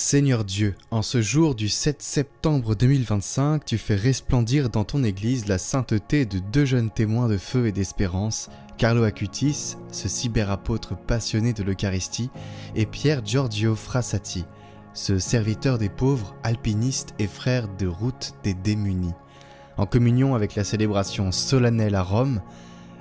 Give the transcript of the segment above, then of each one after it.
Seigneur Dieu, en ce jour du 7 septembre 2025, tu fais resplendir dans ton Église la sainteté de deux jeunes témoins de feu et d'espérance, Carlo Acutis, ce cyberapôtre passionné de l'Eucharistie, et Pier Giorgio Frassati, ce serviteur des pauvres, alpiniste et frère de route des démunis. En communion avec la célébration solennelle à Rome,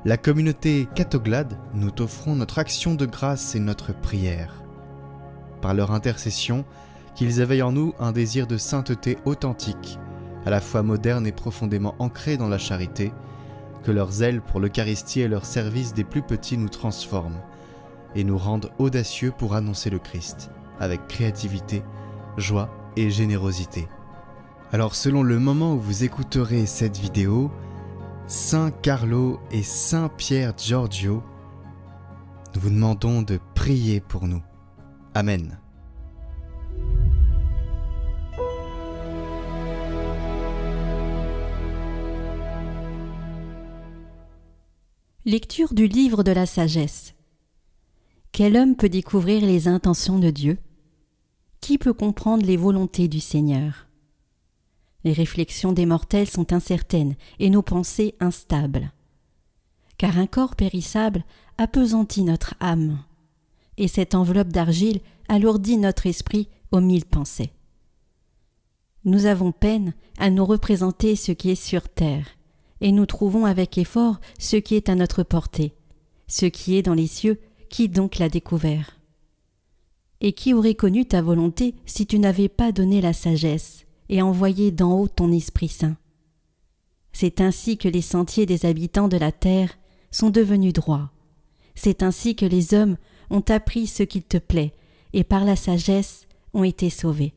la communauté Catoglade, nous t'offrons notre action de grâce et notre prière. Par leur intercession, qu'ils éveillent en nous un désir de sainteté authentique, à la fois moderne et profondément ancré dans la charité, que leur zèle pour l'Eucharistie et leur service des plus petits nous transforment et nous rendent audacieux pour annoncer le Christ, avec créativité, joie et générosité. Alors selon le moment où vous écouterez cette vidéo, Saint Carlo et Saint Pier Giorgio, nous vous demandons de prier pour nous. Amen. Lecture du livre de la sagesse. Quel homme peut découvrir les intentions de Dieu? Qui peut comprendre les volontés du Seigneur? Les réflexions des mortels sont incertaines et nos pensées instables. Car un corps périssable appesantit notre âme, et cette enveloppe d'argile alourdit notre esprit aux mille pensées. Nous avons peine à nous représenter ce qui est sur terre, et nous trouvons avec effort ce qui est à notre portée. Ce qui est dans les cieux, qui donc l'a découvert? Et qui aurait connu ta volonté si tu n'avais pas donné la sagesse et envoyé d'en haut ton Esprit Saint? C'est ainsi que les sentiers des habitants de la terre sont devenus droits. C'est ainsi que les hommes ont appris ce qu'il te plaît, et par la sagesse ont été sauvés.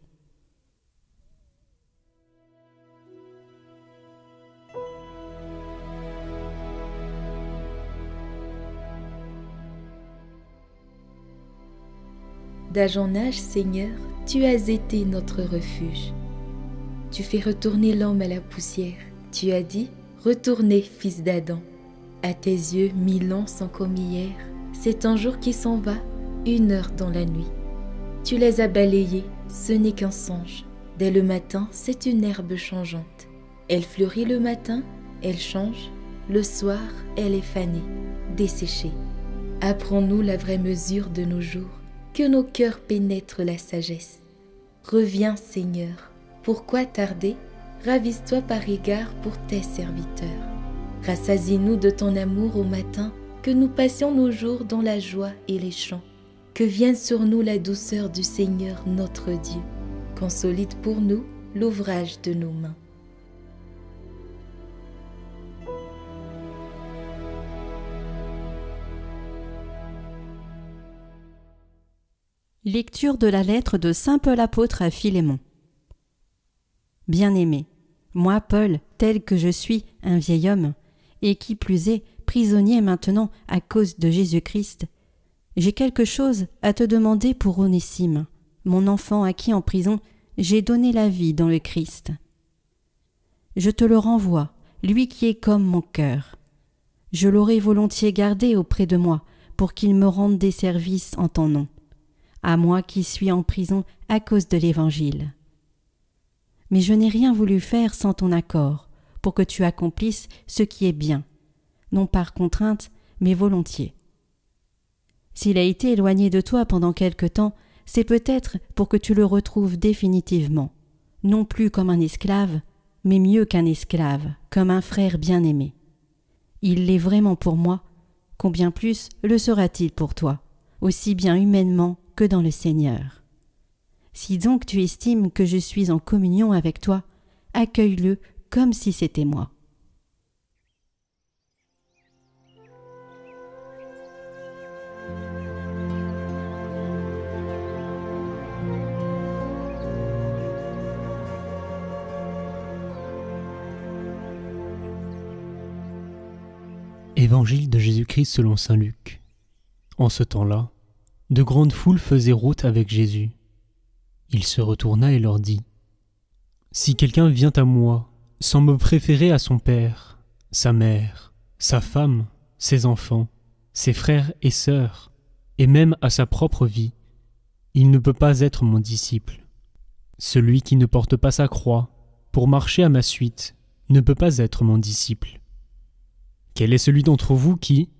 D'âge en âge, Seigneur, tu as été notre refuge. Tu fais retourner l'homme à la poussière. Tu as dit, retournez, fils d'Adam. À tes yeux, 1000 ans sont comme hier. C'est un jour qui s'en va, 1 heure dans la nuit. Tu les as balayés, ce n'est qu'un songe. Dès le matin, c'est une herbe changeante. Elle fleurit le matin, elle change. Le soir, elle est fanée, desséchée. Apprends-nous la vraie mesure de nos jours, que nos cœurs pénètrent la sagesse. Reviens, Seigneur. Pourquoi tarder? Ravise-toi par égard pour tes serviteurs. Rassasie-nous de ton amour au matin, que nous passions nos jours dans la joie et les chants. Que vienne sur nous la douceur du Seigneur notre Dieu. Consolide pour nous l'ouvrage de nos mains. Lecture de la lettre de saint Paul apôtre à Philémon. Bien-aimé, moi Paul, tel que je suis un vieil homme, et qui plus est, prisonnier maintenant à cause de Jésus-Christ, j'ai quelque chose à te demander pour Onésime, mon enfant à qui en prison j'ai donné la vie dans le Christ. Je te le renvoie, lui qui est comme mon cœur. Je l'aurais volontiers gardé auprès de moi pour qu'il me rende des services en ton nom, à moi qui suis en prison à cause de l'Évangile. Mais je n'ai rien voulu faire sans ton accord, pour que tu accomplisses ce qui est bien, non par contrainte, mais volontiers. S'il a été éloigné de toi pendant quelque temps, c'est peut-être pour que tu le retrouves définitivement, non plus comme un esclave, mais mieux qu'un esclave, comme un frère bien-aimé. Il l'est vraiment pour moi, combien plus le sera-t-il pour toi, aussi bien humainement que dans le Seigneur. Si donc tu estimes que je suis en communion avec toi, accueille-le comme si c'était moi. Évangile de Jésus-Christ selon saint Luc. En ce temps-là, de grandes foules faisaient route avec Jésus. Il se retourna et leur dit : « Si quelqu'un vient à moi, sans me préférer à son père, sa mère, sa femme, ses enfants, ses frères et sœurs, et même à sa propre vie, il ne peut pas être mon disciple. Celui qui ne porte pas sa croix pour marcher à ma suite ne peut pas être mon disciple. Quel est celui d'entre vous qui,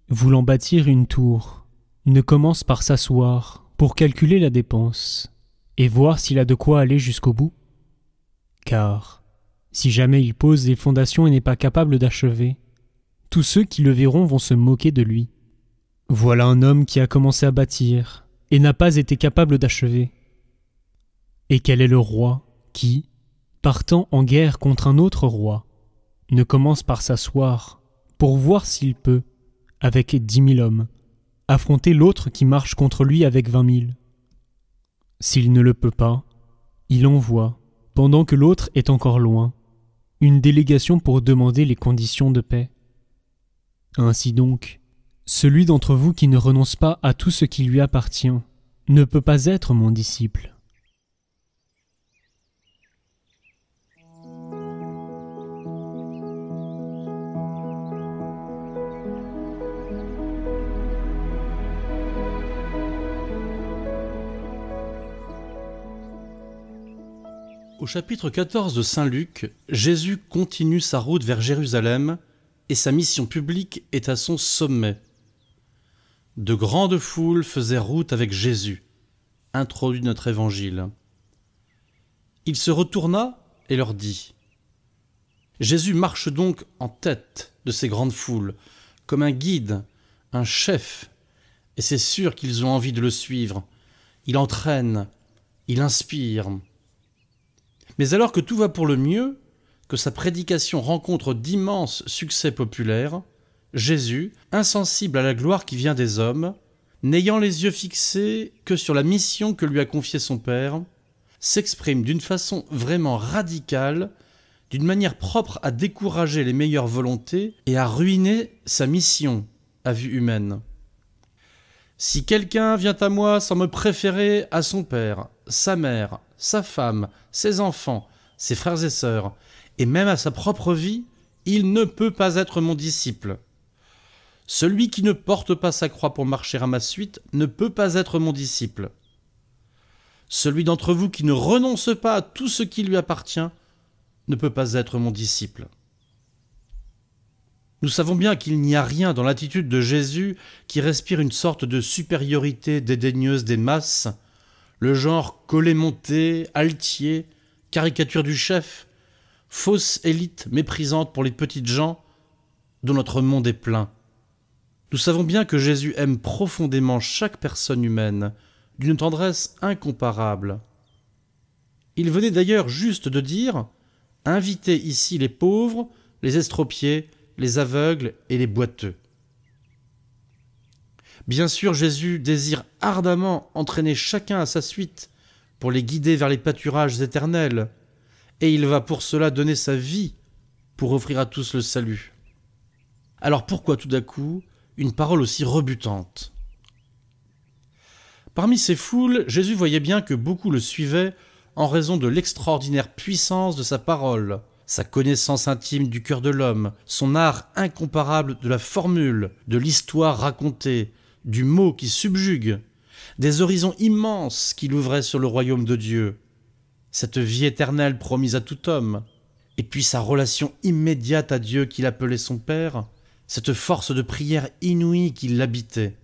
voulant bâtir une tour, ne commence par s'asseoir pour calculer la dépense et voir s'il a de quoi aller jusqu'au bout? Car, si jamais il pose les fondations et n'est pas capable d'achever, tous ceux qui le verront vont se moquer de lui. Voilà un homme qui a commencé à bâtir et n'a pas été capable d'achever. Et quel est le roi qui, partant en guerre contre un autre roi, ne commence par s'asseoir pour voir s'il peut, avec 10 000 hommes, affronter l'autre qui marche contre lui avec 20 000? S'il ne le peut pas, il envoie, pendant que l'autre est encore loin, une délégation pour demander les conditions de paix. Ainsi donc, celui d'entre vous qui ne renonce pas à tout ce qui lui appartient ne peut pas être mon disciple. Au chapitre 14 de Saint Luc, Jésus continue sa route vers Jérusalem et sa mission publique est à son sommet. De grandes foules faisaient route avec Jésus, introduit notre évangile. Il se retourna et leur dit : Jésus marche donc en tête de ces grandes foules, comme un guide, un chef, et c'est sûr qu'ils ont envie de le suivre. Il entraîne, il inspire. Mais alors que tout va pour le mieux, que sa prédication rencontre d'immenses succès populaires, Jésus, insensible à la gloire qui vient des hommes, n'ayant les yeux fixés que sur la mission que lui a confiée son Père, s'exprime d'une façon vraiment radicale, d'une manière propre à décourager les meilleures volontés et à ruiner sa mission à vue humaine. Si quelqu'un vient à moi sans me préférer à son père, sa mère, sa femme, ses enfants, ses frères et sœurs, et même à sa propre vie, il ne peut pas être mon disciple. Celui qui ne porte pas sa croix pour marcher à ma suite ne peut pas être mon disciple. Celui d'entre vous qui ne renonce pas à tout ce qui lui appartient ne peut pas être mon disciple. Nous savons bien qu'il n'y a rien dans l'attitude de Jésus qui respire une sorte de supériorité dédaigneuse des masses, le genre collet-monté, altier, caricature du chef, fausse élite méprisante pour les petites gens dont notre monde est plein. Nous savons bien que Jésus aime profondément chaque personne humaine, d'une tendresse incomparable. Il venait d'ailleurs juste de dire « Invitez ici les pauvres, les estropiés, les aveugles et les boiteux ». Bien sûr, Jésus désire ardemment entraîner chacun à sa suite pour les guider vers les pâturages éternels, et il va pour cela donner sa vie pour offrir à tous le salut. Alors pourquoi tout d'un coup une parole aussi rebutante? Parmi ces foules, Jésus voyait bien que beaucoup le suivaient en raison de l'extraordinaire puissance de sa parole, sa connaissance intime du cœur de l'homme, son art incomparable de la formule, de l'histoire racontée, du mot qui subjugue, des horizons immenses qu'il ouvrait sur le royaume de Dieu, cette vie éternelle promise à tout homme, et puis sa relation immédiate à Dieu qu'il appelait son Père, cette force de prière inouïe qui l'habitait.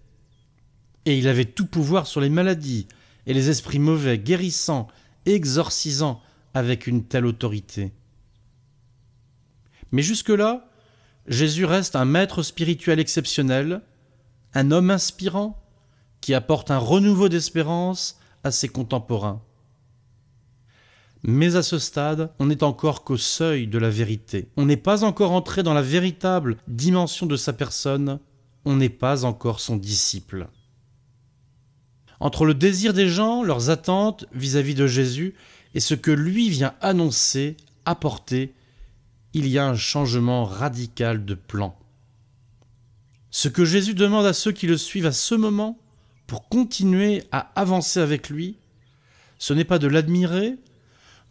Et il avait tout pouvoir sur les maladies et les esprits mauvais, guérissant, exorcisant avec une telle autorité. Mais jusque-là, Jésus reste un maître spirituel exceptionnel, un homme inspirant qui apporte un renouveau d'espérance à ses contemporains. Mais à ce stade, on n'est encore qu'au seuil de la vérité. On n'est pas encore entré dans la véritable dimension de sa personne, on n'est pas encore son disciple. Entre le désir des gens, leurs attentes vis-à-vis de Jésus, et ce que lui vient annoncer, apporter, il y a un changement radical de plan. Ce que Jésus demande à ceux qui le suivent à ce moment, pour continuer à avancer avec lui, ce n'est pas de l'admirer,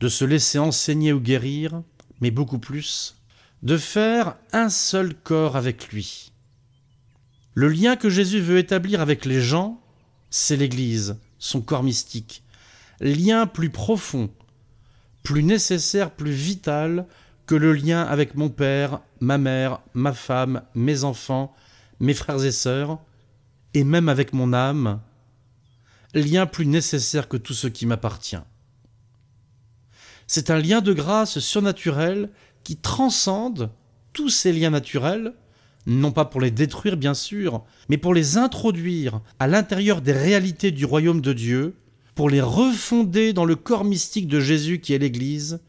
de se laisser enseigner ou guérir, mais beaucoup plus, de faire un seul corps avec lui. Le lien que Jésus veut établir avec les gens, c'est l'Église, son corps mystique, lien plus profond, plus nécessaire, plus vital que le lien avec mon père, ma mère, ma femme, mes enfants, mes frères et sœurs, et même avec mon âme, lien plus nécessaire que tout ce qui m'appartient. C'est un lien de grâce surnaturel qui transcende tous ces liens naturels, non pas pour les détruire bien sûr, mais pour les introduire à l'intérieur des réalités du royaume de Dieu, pour les refonder dans le corps mystique de Jésus qui est l'Église,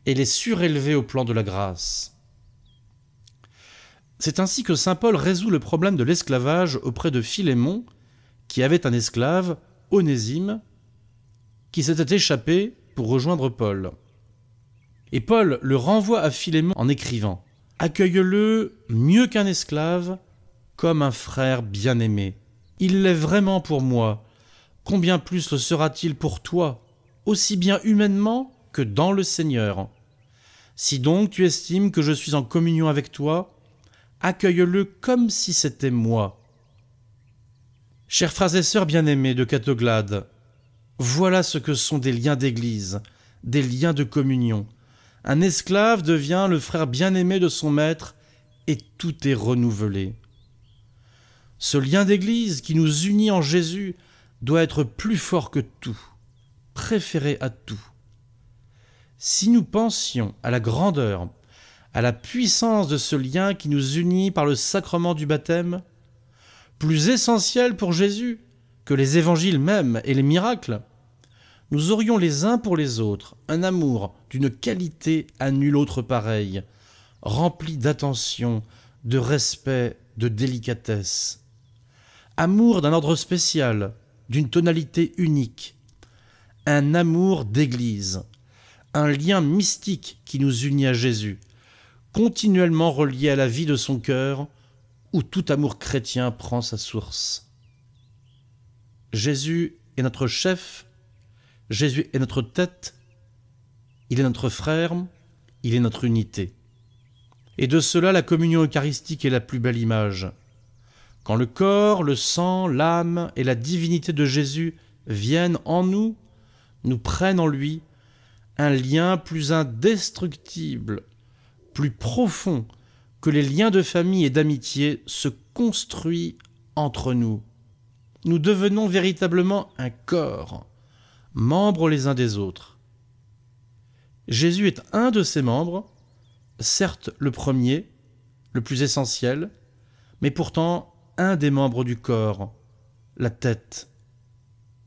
et les surélever au plan de la grâce. C'est ainsi que saint Paul résout le problème de l'esclavage auprès de Philémon, qui avait un esclave, Onésime, qui s'était échappé pour rejoindre Paul. Et Paul le renvoie à Philémon en écrivant « Accueille-le mieux qu'un esclave, comme un frère bien-aimé. Il l'est vraiment pour moi. Combien plus le sera-t-il pour toi, aussi bien humainement que dans le Seigneur. Si donc tu estimes que je suis en communion avec toi, accueille-le comme si c'était moi. » Chers frères et sœurs bien-aimés de Catoglade, voilà ce que sont des liens d'église, des liens de communion. Un esclave devient le frère bien-aimé de son maître et tout est renouvelé. Ce lien d'église qui nous unit en Jésus doit être plus fort que tout, préféré à tout. Si nous pensions à la grandeur, à la puissance de ce lien qui nous unit par le sacrement du baptême, plus essentiel pour Jésus que les évangiles même et les miracles, nous aurions les uns pour les autres un amour d'une qualité à nul autre pareil, rempli d'attention, de respect, de délicatesse. Amour d'un ordre spécial, d'une tonalité unique. Un amour d'église, un lien mystique qui nous unit à Jésus, continuellement relié à la vie de son cœur, où tout amour chrétien prend sa source. Jésus est notre chef, Jésus est notre tête, il est notre frère, il est notre unité. Et de cela, la communion eucharistique est la plus belle image. Quand le corps, le sang, l'âme et la divinité de Jésus viennent en nous, nous prennent en lui, un lien plus indestructible, plus profond que les liens de famille et d'amitié se construit entre nous. Nous devenons véritablement un corps, membres les uns des autres. Jésus est un de ces membres, certes le premier, le plus essentiel, mais pourtant un des membres du corps, la tête.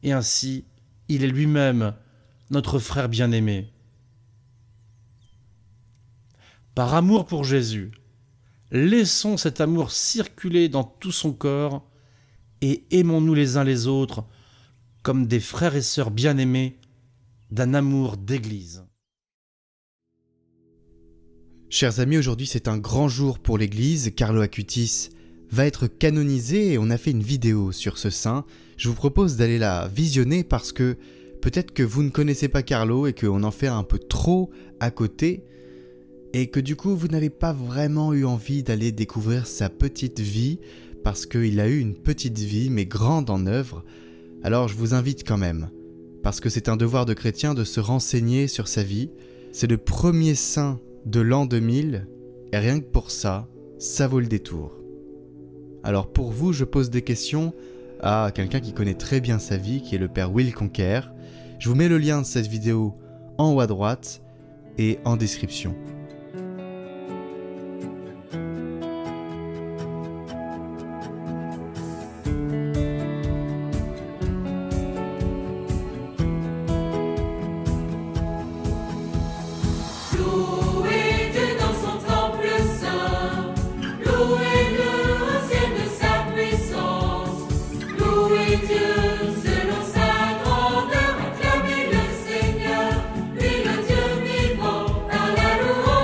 Et ainsi, il est lui-même notre frère bien-aimé. Par amour pour Jésus, laissons cet amour circuler dans tout son corps et aimons-nous les uns les autres comme des frères et sœurs bien-aimés d'un amour d'église. Chers amis, aujourd'hui c'est un grand jour pour l'Église. Carlo Acutis va être canonisé et on a fait une vidéo sur ce saint. Je vous propose d'aller la visionner parce que peut-être que vous ne connaissez pas Carlo et qu'on en fait un peu trop à côté et que du coup vous n'avez pas vraiment eu envie d'aller découvrir sa petite vie parce qu'il a eu une petite vie mais grande en œuvre. Alors je vous invite quand même, parce que c'est un devoir de chrétien de se renseigner sur sa vie. C'est le premier saint de l'an 2000 et rien que pour ça, ça vaut le détour. Alors pour vous, je pose des questions à quelqu'un qui connaît très bien sa vie, qui est le père Will Conquer. Je vous mets le lien de cette vidéo en haut à droite et en description. Selon sa grandeur, acclamez le Seigneur, lui le Dieu vivant, par la louange.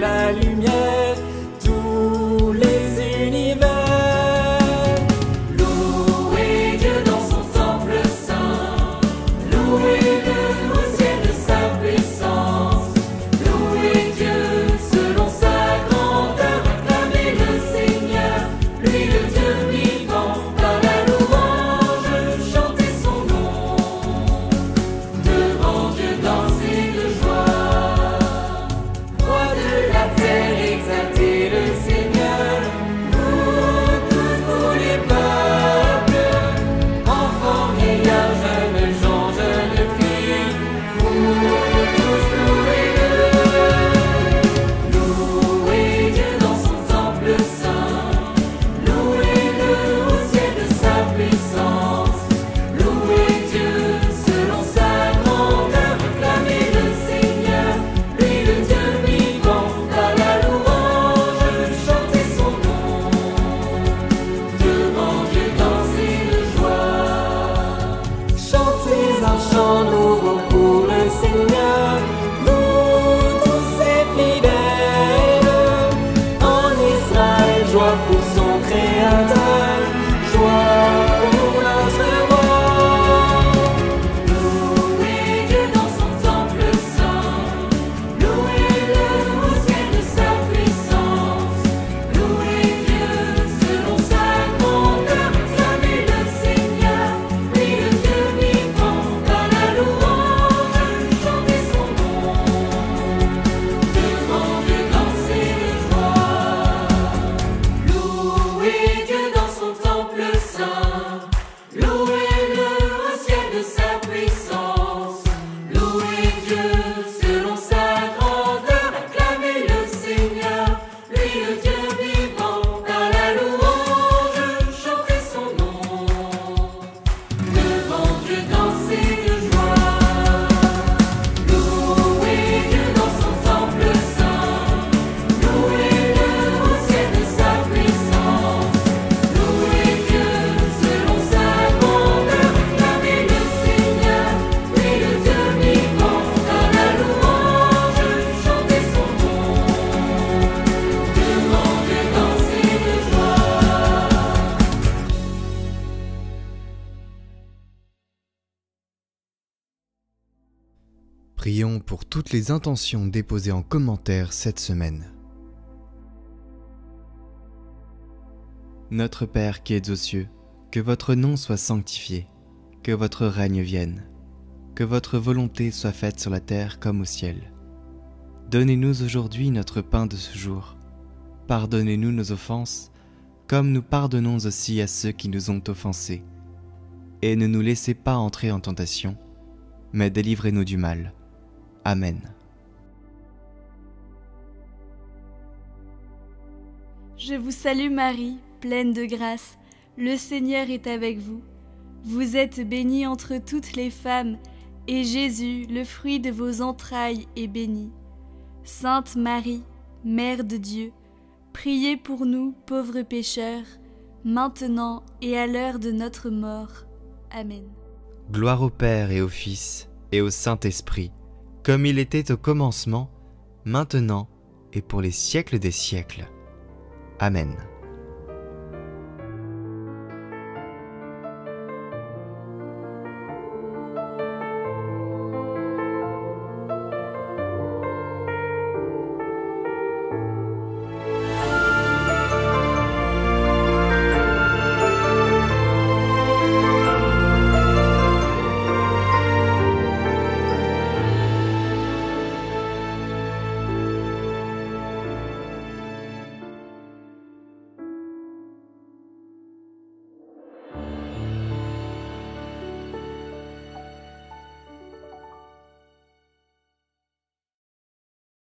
la lumière, tous les univers. Louez Dieu dans son temple saint, louez-le au ciel de sa puissance. Louez Dieu selon sa grandeur, acclamez le Seigneur, lui le Dieu vivant, par la louange, chantez son nom. Devant Dieu dansez de joie, roi de la terre, exaltez le Seigneur. Vous tous, vous les peuples, enfants, vieillards, jeunes gens, jeunes filles, vous tous louez-le. Louez Dieu dans son temple saint, louez-le au ciel de sa puissance. Louez Dieu selon sa grandeur, acclamez le Seigneur, lui le Dieu vivant, par la louange, chantez son nom. Devant Dieu dansez de joie, chantez un chant nouveau pour le Seigneur, vous tous ses fidèles. En Israël, joie pour son Créateur, joie pour notre roi. Louez Dieu dans son temple saint, louez-le au ciel de sa puissance. Louez Dieu selon sa grandeur, acclamez le Seigneur, lui le Dieu vivant, par la louange, chantez son nom. Devant Dieu dansez de joie, louez Dieu dans son temple saint, louez-le au ciel de sa puissance. Louez Dieu selon sa grandeur, acclamez le Seigneur, lui le Dieu vivant, par la louange, chantez son nom. Devant Dieu dansez de joie, louez Dieu dans son temple saint, louez-le au ciel de sa puissance. Louez Dieu selon sa grandeur, acclamez le Seigneur, lui le Dieu vivant, par la louange, chantez son nom. Devant Dieu dansez de joie. Prions pour toutes les intentions déposées en commentaire cette semaine. Notre Père qui êtes aux cieux, que votre nom soit sanctifié, que votre règne vienne, que votre volonté soit faite sur la terre comme au ciel. Donnez-nous aujourd'hui notre pain de ce jour. Pardonnez-nous nos offenses, comme nous pardonnons aussi à ceux qui nous ont offensés. Et ne nous laissez pas entrer en tentation, mais délivrez-nous du mal. Amen. Je vous salue Marie, pleine de grâce, le Seigneur est avec vous. Vous êtes bénie entre toutes les femmes, et Jésus, le fruit de vos entrailles, est béni. Sainte Marie, Mère de Dieu, priez pour nous, pauvres pécheurs, maintenant et à l'heure de notre mort. Amen. Gloire au Père et au Fils et au Saint-Esprit, comme il était au commencement, maintenant et pour les siècles des siècles. Amen.